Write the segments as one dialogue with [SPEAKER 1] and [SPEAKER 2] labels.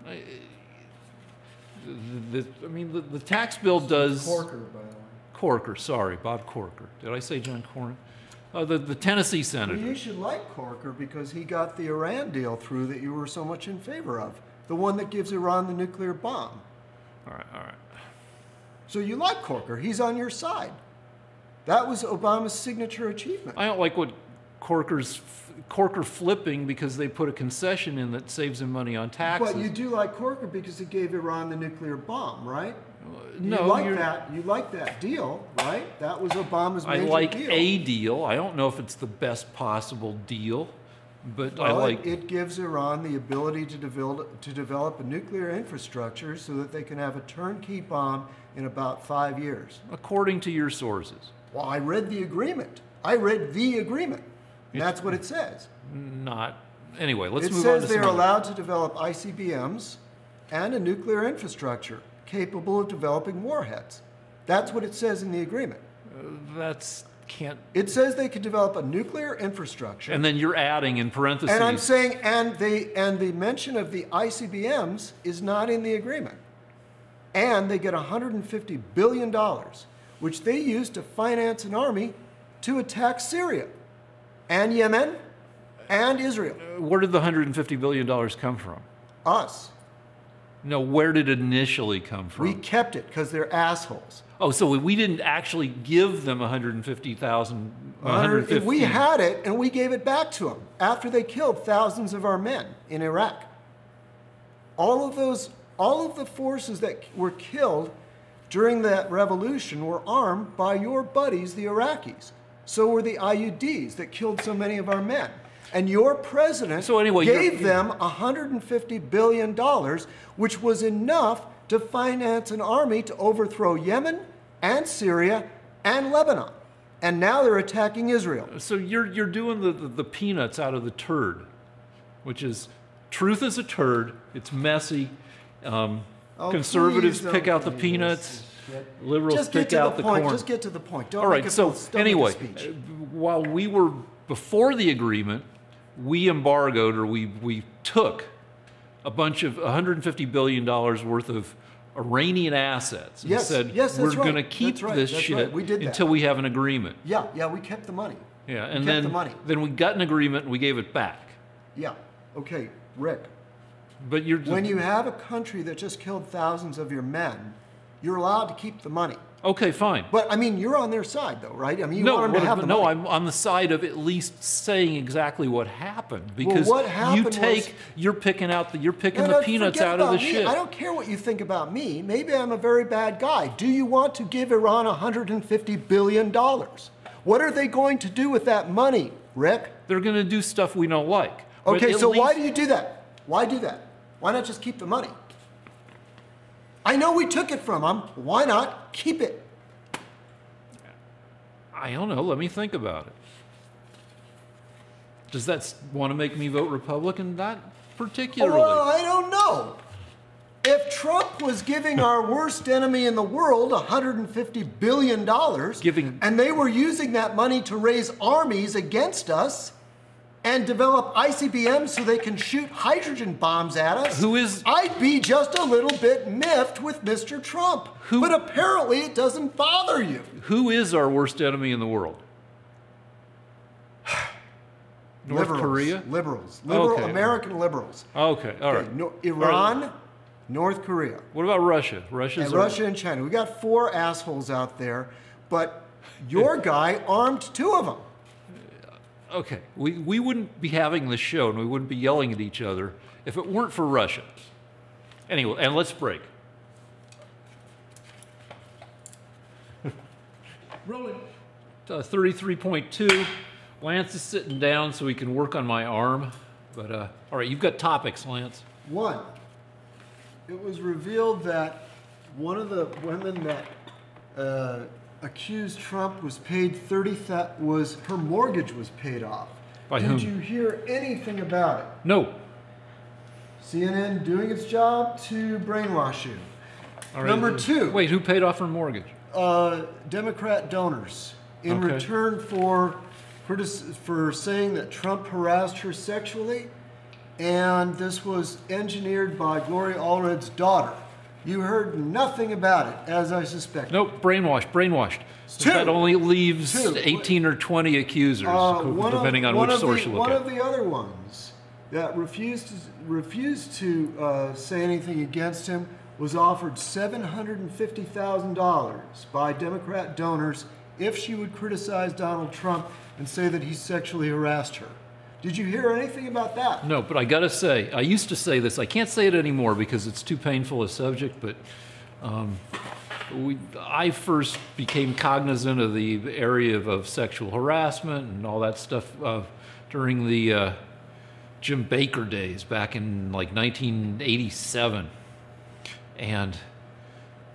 [SPEAKER 1] I mean, the tax bill does...
[SPEAKER 2] Corker, by the way.
[SPEAKER 1] Corker, sorry, Bob Corker. Did I say John Cornyn? The Tennessee senator.
[SPEAKER 2] Well, you should like Corker because he got the Iran deal through that you were so much in favor of. The one that gives Iran the nuclear bomb.
[SPEAKER 1] All right.
[SPEAKER 2] So you like Corker. He's on your side. That was Obama's signature achievement.
[SPEAKER 1] I don't like what Corker flipping because they put a concession in that saves him money on taxes.
[SPEAKER 2] But you do like Corker because he gave Iran the nuclear bomb, right?
[SPEAKER 1] No,
[SPEAKER 2] you like that deal, right? That was Obama's major deal.
[SPEAKER 1] I like a deal. I don't know if it's the best possible deal, but
[SPEAKER 2] well,
[SPEAKER 1] I like
[SPEAKER 2] it gives Iran the ability to develop a nuclear infrastructure so that they can have a turnkey bomb in about 5 years.
[SPEAKER 1] According to your sources.
[SPEAKER 2] Well, I read the agreement. I read the agreement. That's what it says.
[SPEAKER 1] Anyway, let's move on to
[SPEAKER 2] It says they're allowed to develop ICBMs and a nuclear infrastructure capable of developing warheads. That's what it says in the agreement. It says they can develop a nuclear infrastructure.
[SPEAKER 1] And then you're adding in parentheses.
[SPEAKER 2] And I'm saying, and the mention of the ICBMs is not in the agreement. And they get $150 billion, which they use to finance an army to attack Syria and Yemen and Israel.
[SPEAKER 1] Where did the $150 billion come from?
[SPEAKER 2] Us.
[SPEAKER 1] No, where did it initially come from?
[SPEAKER 2] We kept it because they're assholes.
[SPEAKER 1] Oh, so we didn't actually give them 150,000.
[SPEAKER 2] We had it and we gave it back to them after they killed thousands of our men in Iraq. All of the forces that were killed during that revolution were armed by your buddies, the Iraqis. So were the IUDs that killed so many of our men. And your president gave them $150 billion, which was enough to finance an army to overthrow Yemen and Syria and Lebanon. And now they're attacking Israel.
[SPEAKER 1] So you're doing the peanuts out of the turd, which is truth is a turd. It's messy. Conservatives pick out the peanuts. Liberals pick out the corn.
[SPEAKER 2] Just get to the point. Don't
[SPEAKER 1] All right. So anyway, while we were before the agreement, we embargoed, or we took a bunch of $150 billion worth of Iranian assets and said, we're going to keep this shit until we have an agreement.
[SPEAKER 2] Yeah, we kept the money.
[SPEAKER 1] Yeah, and then we got an agreement and we gave it back.
[SPEAKER 2] Yeah, okay, Rick.
[SPEAKER 1] But
[SPEAKER 2] when you have a country that just killed thousands of your men, you're allowed to keep the money.
[SPEAKER 1] Okay, fine.
[SPEAKER 2] But, I mean, you're on their side, though, right? I mean, you want them to have the money.
[SPEAKER 1] No, I'm on the side of at least saying exactly what happened. Because
[SPEAKER 2] what happened
[SPEAKER 1] you're picking the peanuts out of the shit.
[SPEAKER 2] I don't care what you think about me. Maybe I'm a very bad guy. Do you want to give Iran $150 billion? What are they going to do with that money, Rick?
[SPEAKER 1] They're going to do stuff we don't like.
[SPEAKER 2] Okay, so why do you do that? Why do that? Why not just keep the money? I know we took it from them. Why not keep it?
[SPEAKER 1] I don't know. Let me think about it. Does that want to make me vote Republican? Not particularly.
[SPEAKER 2] Well, I don't know. If Trump was giving our worst enemy in the world $150 billion, and they were using that money to raise armies against us, and develop ICBMs so they can shoot hydrogen bombs at us, I'd be just a little bit miffed with Mr. Trump. But apparently it doesn't bother you.
[SPEAKER 1] Who is our worst enemy in the world? North Korea?
[SPEAKER 2] Liberals.
[SPEAKER 1] Okay.
[SPEAKER 2] American liberals.
[SPEAKER 1] Okay, all right.
[SPEAKER 2] Iran, North Korea.
[SPEAKER 1] What about Russia?
[SPEAKER 2] Russia and China. We got 4 assholes out there, but your guy armed 2 of them.
[SPEAKER 1] Okay, we wouldn't be having this show and we wouldn't be yelling at each other if it weren't for Russia. Anyway, and let's break. Rolling. 33.2. Lance is sitting down so he can work on my arm. But, all right, you've got topics, Lance.
[SPEAKER 2] 1. It was revealed that one of the women that accused Trump was paid her mortgage was paid off.
[SPEAKER 1] By whom?
[SPEAKER 2] Did you hear anything about it?
[SPEAKER 1] No.
[SPEAKER 2] CNN doing its job to brainwash you.
[SPEAKER 1] All right.
[SPEAKER 2] Number 2.
[SPEAKER 1] Wait, who paid off her mortgage?
[SPEAKER 2] Democrat donors in return for saying that Trump harassed her sexually. and this was engineered by Gloria Allred's daughter. You heard nothing about it, as I suspected.
[SPEAKER 1] Nope, brainwashed. So that only leaves 18 or 20 accusers, depending on which source you look at.
[SPEAKER 2] One of the other ones that refused to say anything against him was offered $750,000 by Democrat donors if she would criticize Donald Trump and say that he sexually harassed her. Did you hear anything about that?
[SPEAKER 1] No, but I got to say, I used to say this. I can't say it anymore because it's too painful a subject, but I first became cognizant of the area of sexual harassment and all that stuff during the Jim Baker days back in like 1987. And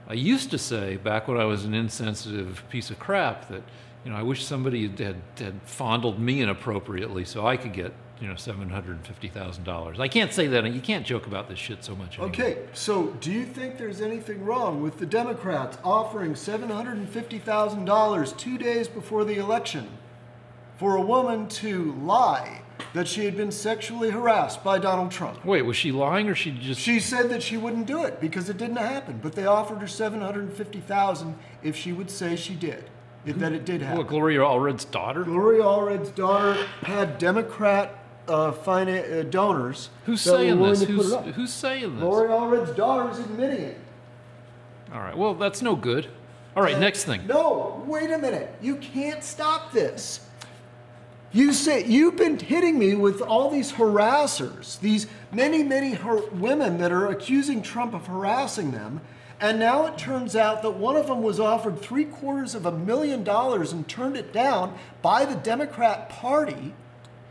[SPEAKER 1] I used to say, back when I was an insensitive piece of crap, that I wish somebody had fondled me inappropriately so I could get, $750,000. I can't say that. You can't joke about this shit so much anymore.
[SPEAKER 2] Okay, so do you think there's anything wrong with the Democrats offering $750,000 2 days before the election for a woman to lie that she had been sexually harassed by Donald Trump?
[SPEAKER 1] Wait, was she lying or she just...
[SPEAKER 2] She said that she wouldn't do it because it didn't happen, but they offered her $750,000 if she would say she did. That it did happen.
[SPEAKER 1] What, Gloria Allred's daughter?
[SPEAKER 2] Gloria Allred's daughter had Democrat donors.
[SPEAKER 1] Who's saying this? Who's saying this?
[SPEAKER 2] Gloria Allred's daughter is admitting it.
[SPEAKER 1] All right. Well, that's no good. All right. Next thing.
[SPEAKER 2] No, wait a minute. You can't stop this. You say you've been hitting me with all these harassers, these many women that are accusing Trump of harassing them. And now it turns out that one of them was offered $750,000 and turned it down by the Democrat Party.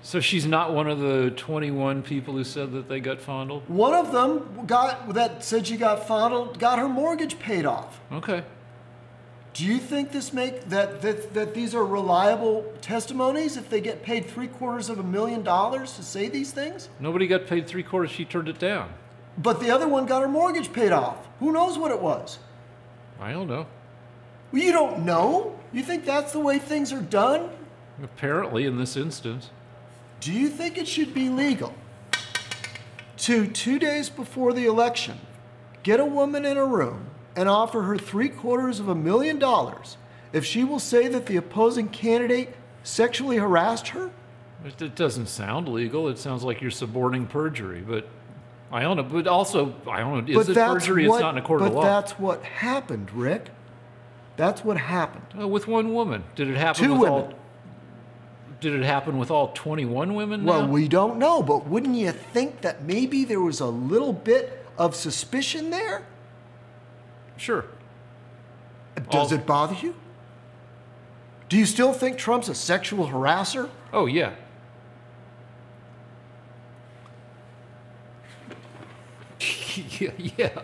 [SPEAKER 1] So she's not one of the 21 people who said that they got fondled?
[SPEAKER 2] One of them that said she got fondled, got her mortgage paid off.
[SPEAKER 1] Okay.
[SPEAKER 2] Do you think that these are reliable testimonies if they get paid $750,000 to say these things?
[SPEAKER 1] Nobody got paid $750,000. She turned it down.
[SPEAKER 2] But the other one got her mortgage paid off. Who knows what it was?
[SPEAKER 1] I don't know.
[SPEAKER 2] Well, you don't know? You think that's the way things are done?
[SPEAKER 1] Apparently, in this instance.
[SPEAKER 2] Do you think it should be legal to 2 days before the election get a woman in a room and offer her $750,000 if she will say that the opposing candidate sexually harassed her?
[SPEAKER 1] It doesn't sound legal. It sounds like you're suborning perjury, but I don't know. But also, I don't know. Is it perjury? It's not in a court of law.
[SPEAKER 2] But that's what happened, Rick. That's what happened.
[SPEAKER 1] With one woman. Did it happen
[SPEAKER 2] Two
[SPEAKER 1] with
[SPEAKER 2] women.
[SPEAKER 1] Did it happen with all 21 women now?
[SPEAKER 2] Well, we don't know, but wouldn't you think that maybe there was a little bit of suspicion there?
[SPEAKER 1] Sure.
[SPEAKER 2] Does it bother you? Do you still think Trump's a sexual harasser?
[SPEAKER 1] Oh, yeah. Yeah.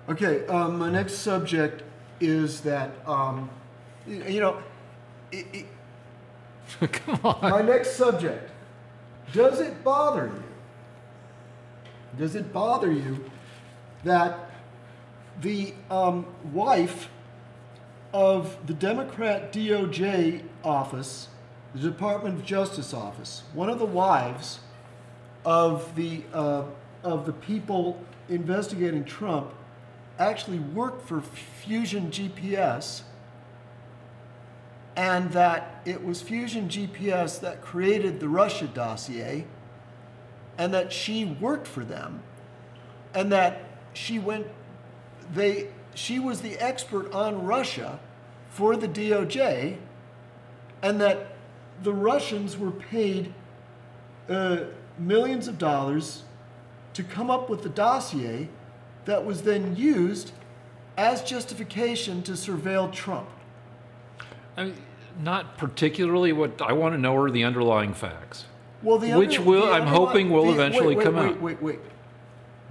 [SPEAKER 2] Okay, my next subject is that,
[SPEAKER 1] Come on.
[SPEAKER 2] My next subject, does it bother you? Does it bother you that the wife of the Democrat DOJ office, the Department of Justice office, one of the wives of the people investigating Trump actually worked for Fusion GPS, and that it was Fusion GPS that created the Russia dossier, and that she worked for them, and that she was the expert on Russia for the DOJ, and that the Russians were paid millions of dollars to come up with the dossier that was then used as justification to surveil Trump.
[SPEAKER 1] I mean, not particularly. What I want to know are the underlying facts.
[SPEAKER 2] Well,
[SPEAKER 1] I'm hoping will eventually come out.
[SPEAKER 2] Wait.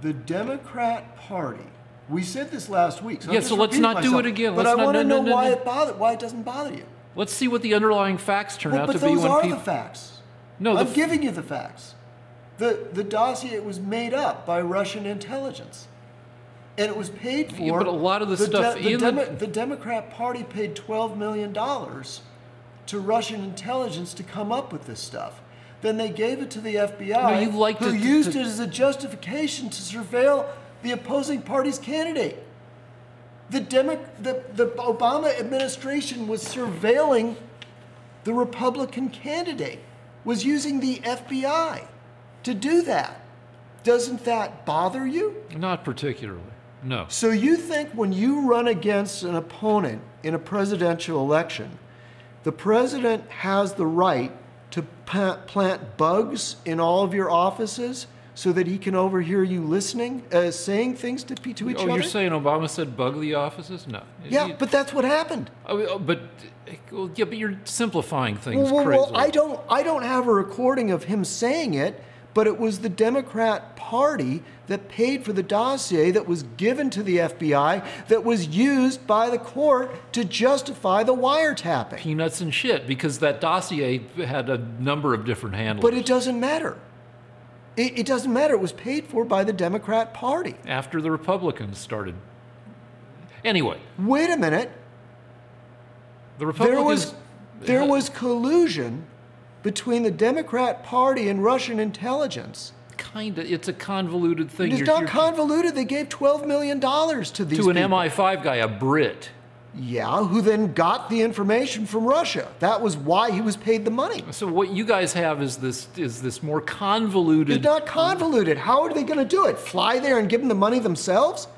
[SPEAKER 2] The Democrat Party. We said this last week. So
[SPEAKER 1] yeah, so let's not do it again.
[SPEAKER 2] But I want to know why it doesn't bother you.
[SPEAKER 1] Let's see what the underlying facts turn out to be.
[SPEAKER 2] But those are the facts.
[SPEAKER 1] No,
[SPEAKER 2] I'm giving you the facts. The dossier was made up by Russian intelligence, and it was paid for.
[SPEAKER 1] Yeah, but a lot of
[SPEAKER 2] the Democrat Party paid $12 million to Russian intelligence to come up with this stuff. then they gave it to the FBI,
[SPEAKER 1] No, you liked
[SPEAKER 2] who
[SPEAKER 1] it
[SPEAKER 2] used it as a justification to surveil the opposing party's candidate. The Obama administration was surveilling the Republican candidate, was using the FBI to do that. Doesn't that bother you?
[SPEAKER 1] Not particularly, no.
[SPEAKER 2] So you think when you run against an opponent in a presidential election, the president has the right to plant bugs in all of your offices so that he can overhear you listening, saying things to each other?
[SPEAKER 1] Oh, you're saying Obama said bug the offices? No.
[SPEAKER 2] Yeah, but that's what happened.
[SPEAKER 1] But you're simplifying things crazy.
[SPEAKER 2] Well, I don't have a recording of him saying it, but it was the Democrat Party that paid for the dossier that was given to the FBI that was used by the court to justify the wiretapping.
[SPEAKER 1] Peanuts and shit, because that dossier had a number of different handlers.
[SPEAKER 2] But it doesn't matter. It doesn't matter. It was paid for by the Democrat Party.
[SPEAKER 1] After the Republicans started. Anyway.
[SPEAKER 2] Wait a minute.
[SPEAKER 1] The Republicans...
[SPEAKER 2] There was collusion between the Democrat Party and Russian intelligence.
[SPEAKER 1] Kinda. It's a convoluted thing.
[SPEAKER 2] It's not convoluted. They gave $12 million to these
[SPEAKER 1] To an
[SPEAKER 2] people.
[SPEAKER 1] MI5 guy, a Brit.
[SPEAKER 2] Yeah, who then got the information from Russia. That was why he was paid the money.
[SPEAKER 1] So what you guys have is this more convoluted...
[SPEAKER 2] It's not convoluted. How are they going to do it? Fly there and give them the money themselves?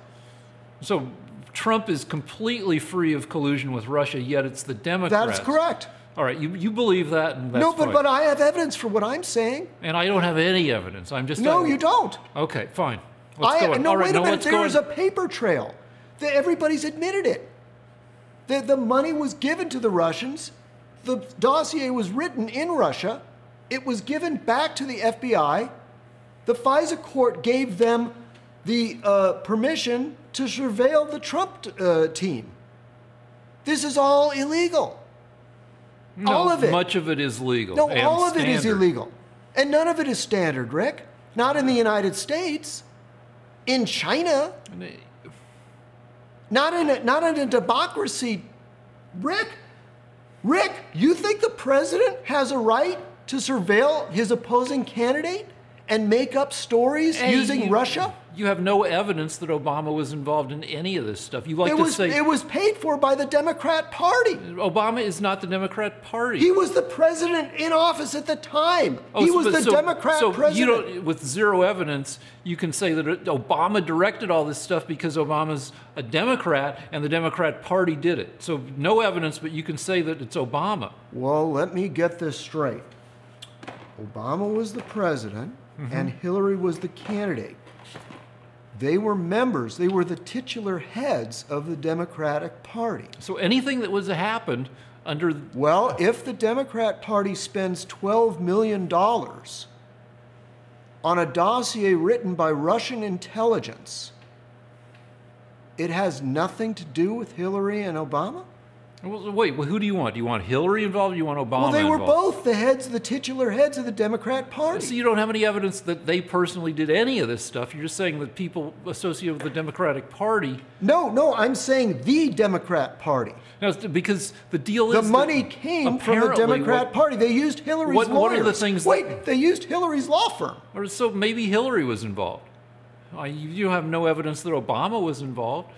[SPEAKER 1] So Trump is completely free of collusion with Russia, yet it's the Democrats.
[SPEAKER 2] That is correct.
[SPEAKER 1] All right, you believe that, and that's
[SPEAKER 2] No,
[SPEAKER 1] fine.
[SPEAKER 2] but I have evidence for what I'm saying.
[SPEAKER 1] And I don't have any evidence. I'm just...
[SPEAKER 2] No, you don't.
[SPEAKER 1] Okay, fine. Let's go on.
[SPEAKER 2] No,
[SPEAKER 1] All right,
[SPEAKER 2] wait a minute.
[SPEAKER 1] let's go
[SPEAKER 2] There
[SPEAKER 1] on.
[SPEAKER 2] is a paper trail. Everybody's admitted it. The money was given to the Russians. The dossier was written in Russia. It was given back to the FBI. The FISA court gave them the permission to surveil the Trump team. This is all illegal.
[SPEAKER 1] No,
[SPEAKER 2] all of it.
[SPEAKER 1] Much of it is legal.
[SPEAKER 2] No,
[SPEAKER 1] and
[SPEAKER 2] all of it is
[SPEAKER 1] standard.
[SPEAKER 2] illegal. And none of it is standard, Rick. Not in the United States. In China. Not in a democracy. Rick, you think the president has a right to surveil his opposing candidate and make up stories using Russia?
[SPEAKER 1] You have no evidence that Obama was involved in any of this stuff. You like to say...
[SPEAKER 2] It was paid for by the Democrat Party.
[SPEAKER 1] Obama is not the Democrat Party.
[SPEAKER 2] He was the president in office at the time. He was the Democrat president.
[SPEAKER 1] You don't, with zero evidence, you can say that Obama directed all this stuff because Obama's a Democrat and the Democrat Party did it. So no evidence, but you can say that it's Obama.
[SPEAKER 2] Well, let me get this straight. Obama was the president and Hillary was the candidate. They were members, they were the titular heads of the Democratic Party.
[SPEAKER 1] So anything that was happened under...
[SPEAKER 2] Well, if the Democrat Party spends $12 million on a dossier written by Russian intelligence, it has nothing to do with Hillary and Obama?
[SPEAKER 1] Well, wait, who do you want? Do you want Hillary involved or do you want Obama involved?
[SPEAKER 2] Well, they were both the titular heads of the Democrat Party.
[SPEAKER 1] So you don't have any evidence that they personally did any of this stuff. You're just saying that people associated with the Democratic Party...
[SPEAKER 2] No, I'm saying the Democrat Party.
[SPEAKER 1] No, because the deal is...
[SPEAKER 2] The money came from the Democrat Party. They used Hillary's lawyers.
[SPEAKER 1] What are the things...
[SPEAKER 2] Wait, they used Hillary's law firm.
[SPEAKER 1] Or so maybe Hillary was involved. You have no evidence that Obama was involved.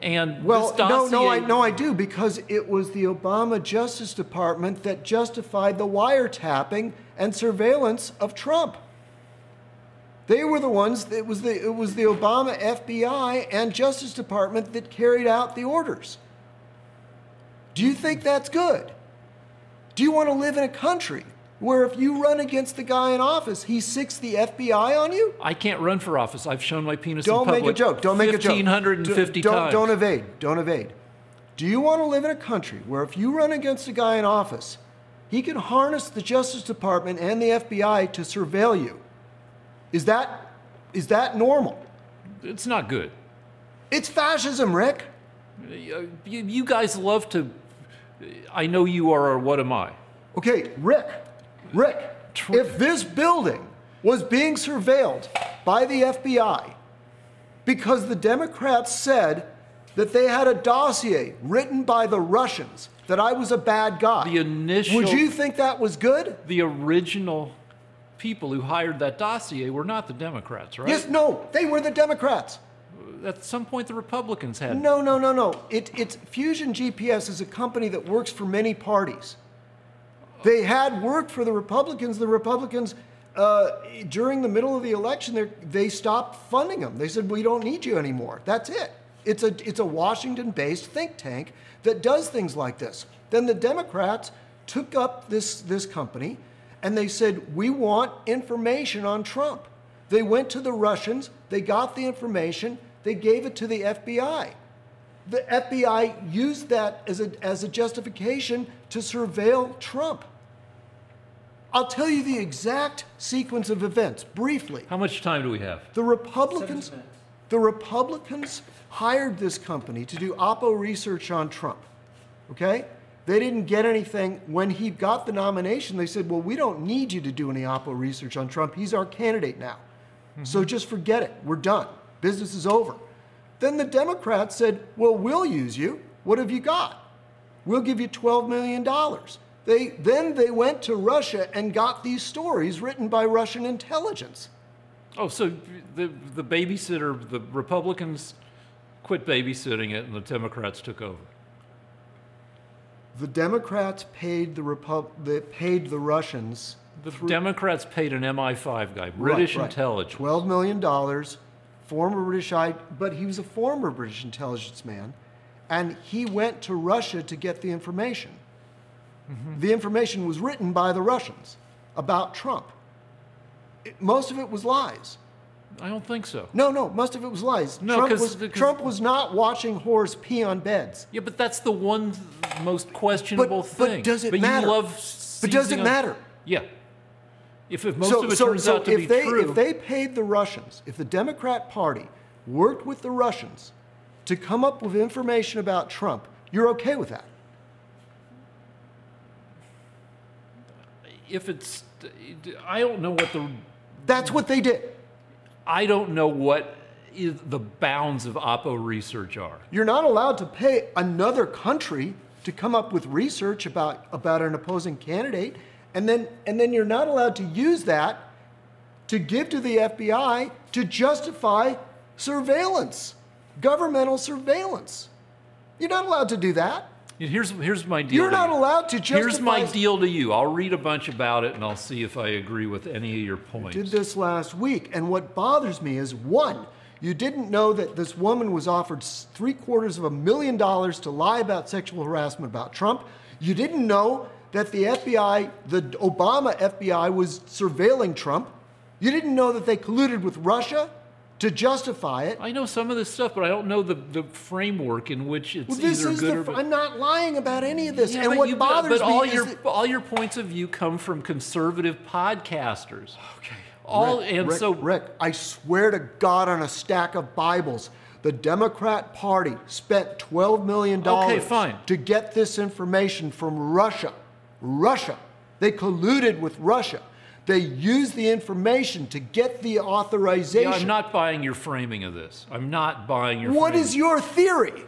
[SPEAKER 1] And
[SPEAKER 2] well,
[SPEAKER 1] this dossier...
[SPEAKER 2] no, I do, because it was the Obama Justice Department that justified the wiretapping and surveillance of Trump. They were the ones. It was the Obama FBI and Justice Department that carried out the orders. Do you think that's good? Do you want to live in a country where if you run against the guy in office, he sicks the FBI on you?
[SPEAKER 1] I can't run for office. I've shown my penis in public.
[SPEAKER 2] Don't make a joke. Don't make a joke.
[SPEAKER 1] 1,550 times.
[SPEAKER 2] Don't evade. Don't evade. Do you want to live in a country where if you run against a guy in office, he can harness the Justice Department and the FBI to surveil you? Is that normal?
[SPEAKER 1] It's not good. It's
[SPEAKER 2] fascism, Rick.
[SPEAKER 1] You guys love to... I know you are, or what am I?
[SPEAKER 2] Okay, Rick, if this building was being surveilled by the FBI because the Democrats said that they had a dossier written by the Russians that I was a bad guy.
[SPEAKER 1] The initial...
[SPEAKER 2] Would you think that was good?
[SPEAKER 1] The original people who hired that dossier were not the Democrats, right?
[SPEAKER 2] Yes, no, they were the Democrats.
[SPEAKER 1] At some point, the Republicans had...
[SPEAKER 2] No. It's Fusion GPS is a company that works for many parties. They had worked for the Republicans. The Republicans, during the middle of the election, they stopped funding them. They said, we don't need you anymore. That's it. It's a Washington-based think tank that does things like this. Then the Democrats took up this company, and they said, we want information on Trump. They went to the Russians, they got the information, they gave it to the FBI. The FBI used that as a justification to surveil Trump. I'll tell you the exact sequence of events, briefly.
[SPEAKER 1] How much time do we have?
[SPEAKER 2] The Republicans hired this company to do Oppo research on Trump, okay? They didn't get anything. When he got the nomination, they said, well, we don't need you to do any Oppo research on Trump. He's our candidate now. So just forget it. We're done. Business is over. Then the Democrats said, well, we'll use you. What have you got? We'll give you $12 million. Then they went to Russia and got these stories written by Russian intelligence.
[SPEAKER 1] Oh, so the babysitter, the Republicans quit babysitting it and the Democrats took over.
[SPEAKER 2] The Democrats paid the Russians.
[SPEAKER 1] The Democrats paid an MI5 guy, British intelligence.
[SPEAKER 2] $12 million, but he was a former British intelligence man, and he went to Russia to get the information. The information was written by the Russians about Trump. Most of it was lies.
[SPEAKER 1] I don't think so.
[SPEAKER 2] No, most of it was lies.
[SPEAKER 1] No,
[SPEAKER 2] Trump was not watching whores pee on beds.
[SPEAKER 1] Yeah, but that's the one most questionable thing.
[SPEAKER 2] But does it matter?
[SPEAKER 1] You love
[SPEAKER 2] but does it matter?
[SPEAKER 1] Yeah. If most of it turns out to be true.
[SPEAKER 2] If they paid the Russians, if the Democrat Party worked with the Russians to come up with information about Trump, you're okay with that?
[SPEAKER 1] I don't know what the...
[SPEAKER 2] That's what they did.
[SPEAKER 1] I don't know what the bounds of Oppo research are.
[SPEAKER 2] You're not allowed to pay another country to come up with research about an opposing candidate, and then you're not allowed to use that to give to the FBI to justify surveillance, governmental surveillance. You're not allowed to do that.
[SPEAKER 1] Here's my deal.
[SPEAKER 2] You're not allowed to justify...
[SPEAKER 1] Here's my deal to you. I'll read a bunch about it, and I'll see if I agree with any of your points.
[SPEAKER 2] I did this last week, and what bothers me is, one, you didn't know that this woman was offered $750,000 to lie about sexual harassment about Trump. You didn't know that the FBI, the Obama FBI, was surveilling Trump. You didn't know that they colluded with Russia to justify it.
[SPEAKER 1] I know some of this stuff, but I don't know the framework in which it's either good or bad.
[SPEAKER 2] I'm not lying about any of this.
[SPEAKER 1] Yeah,
[SPEAKER 2] and what bothers me is that
[SPEAKER 1] all your points of view come from conservative podcasters.
[SPEAKER 2] Okay. Rick, I swear to God on a stack of Bibles, the Democrat Party spent $12 million to get this information from Russia. They colluded with Russia. They used the information to get the authorization.
[SPEAKER 1] Yeah, I'm not buying your framing of this. I'm not buying your framing.
[SPEAKER 2] What is your theory?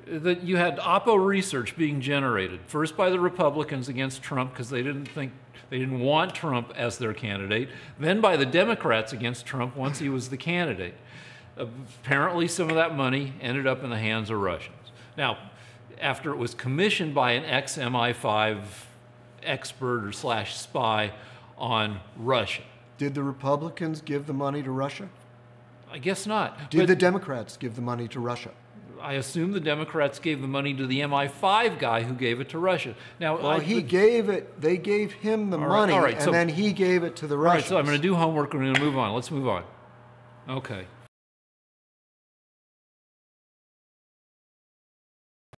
[SPEAKER 1] That you had Oppo research being generated, first by the Republicans against Trump because they didn't want Trump as their candidate, then by the Democrats against Trump once he was the candidate. Apparently some of that money ended up in the hands of Russians. Now, after it was commissioned by an ex-MI5 expert or /spy on Russia.
[SPEAKER 2] Did the Republicans give the money to Russia?
[SPEAKER 1] I guess not.
[SPEAKER 2] Did the Democrats give the money to Russia?
[SPEAKER 1] I assume the Democrats gave the money to the MI5 guy who gave it to Russia. Now,
[SPEAKER 2] well, they gave him the money, and then he gave it to the Russians.
[SPEAKER 1] All right, so I'm going to do homework, and we're going to move on. Let's move on. Okay.